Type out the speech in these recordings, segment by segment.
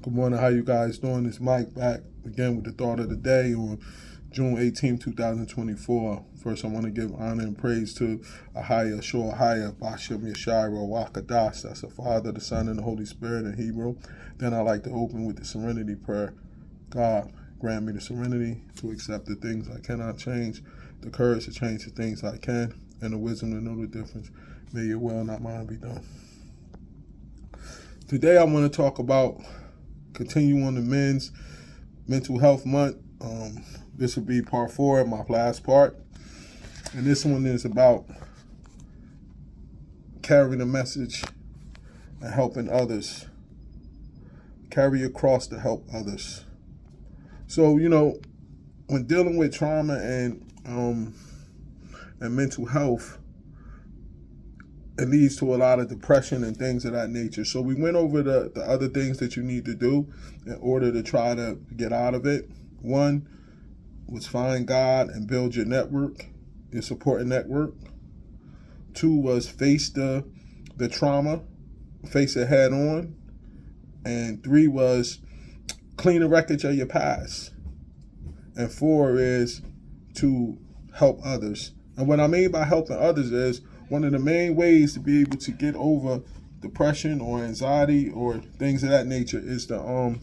Good morning. How you guys doing? It's Mike back again with the thought of the day on June 18, 2024. First, I want to give honor and praise to Ahaya Shor Ahaya Bashem Yeshiro Wakadas. That's the Father, the Son, and the Holy Spirit in Hebrew. Then I like to open with the serenity prayer. God, grant me the serenity to accept the things I cannot change, the courage to change the things I can, and the wisdom to know the difference. May your will, not mine, be done. Today I want to talk about continue on the men's mental health month. This will be part 4 of my last part. And this one is about carrying a message and helping others. Carry a cross to help others. So, when dealing with trauma and mental health, it leads to a lot of depression and things of that nature. So we went over the other things that you need to do in order to try to get out of it. One was find God and build your network, your supporting network. 2 was face the trauma, face it head on. And 3 was clean the wreckage of your past. And 4 is to help others. And what I mean by helping others is one of the main ways to be able to get over depression or anxiety or things of that nature is to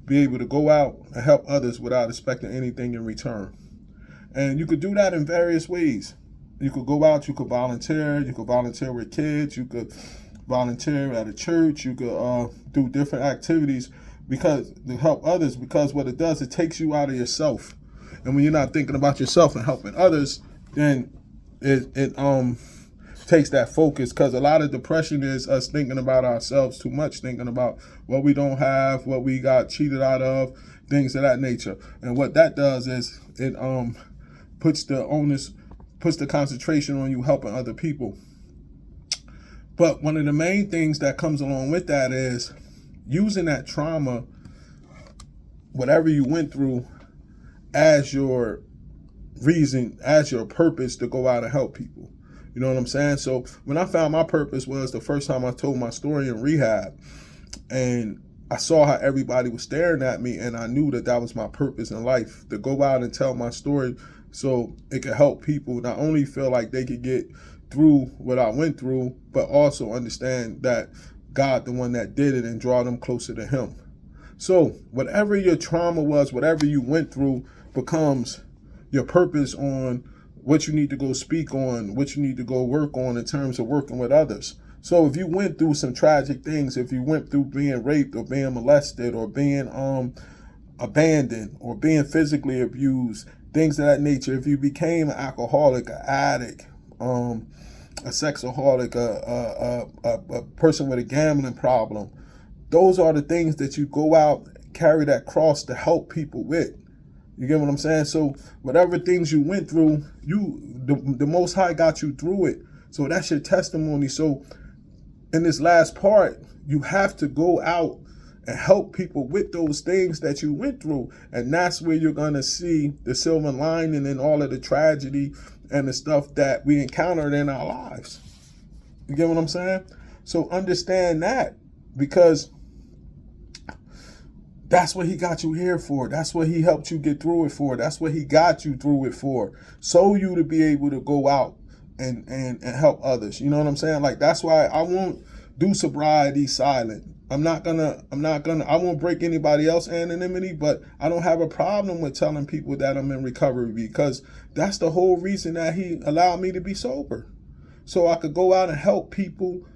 be able to go out and help others without expecting anything in return. And you could do that in various ways. You could go out, you could volunteer with kids, you could volunteer at a church, you could do different activities because to help others, because what it does, it takes you out of yourself. And when you're not thinking about yourself and helping others, then it takes that focus, because a lot of depression is us thinking about ourselves too much, thinking about what we don't have, what we got cheated out of, things of that nature. And what that does is it puts the concentration on you helping other people. But one of the main things that comes along with that is using that trauma, whatever you went through, as your reason, as your purpose to go out and help people. You know what I'm saying? So when I found my purpose was the first time I told my story in rehab, and I saw how everybody was staring at me, and I knew that that was my purpose in life, to go out and tell my story so it could help people not only feel like they could get through what I went through, but also understand that God, the one that did it, and draw them closer to him. So whatever your trauma was, whatever you went through becomes your purpose on what you need to go speak on, what you need to go work on in terms of working with others. So if you went through some tragic things, if you went through being raped or being molested or being abandoned or being physically abused, things of that nature, if you became an alcoholic, an addict, a sexaholic, a person with a gambling problem, those are the things that you go out, carry that cross to help people with. You get what I'm saying? So whatever things you went through, the Most High got you through it. So that's your testimony. So in this last part, you have to go out and help people with those things that you went through. And that's where you're going to see the silver lining in all of the tragedy and the stuff that we encountered in our lives. You get what I'm saying? So understand that, because that's what he got you here for. That's what he helped you get through it for. That's what he got you through it for. So you to be able to go out and help others. You know what I'm saying? Like, that's why I won't do sobriety silent. I won't break anybody else's anonymity, but I don't have a problem with telling people that I'm in recovery, because that's the whole reason that he allowed me to be sober. So I could go out and help people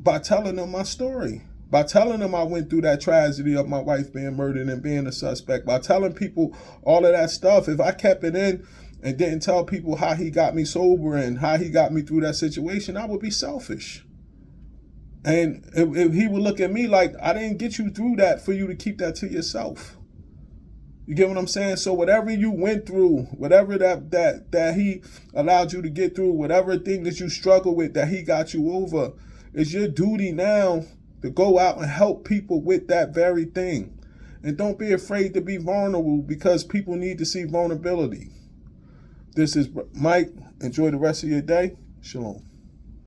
by telling them my story. By telling them I went through that tragedy of my wife being murdered and being a suspect, by telling people all of that stuff. If I kept it in and didn't tell people how he got me sober and how he got me through that situation, I would be selfish. And if he would look at me like, I didn't get you through that for you to keep that to yourself. You get what I'm saying? So whatever you went through, whatever that he allowed you to get through, whatever thing that you struggle with that he got you over, it's your duty now to go out and help people with that very thing. And don't be afraid to be vulnerable, because people need to see vulnerability. This is Mike. Enjoy the rest of your day. Shalom.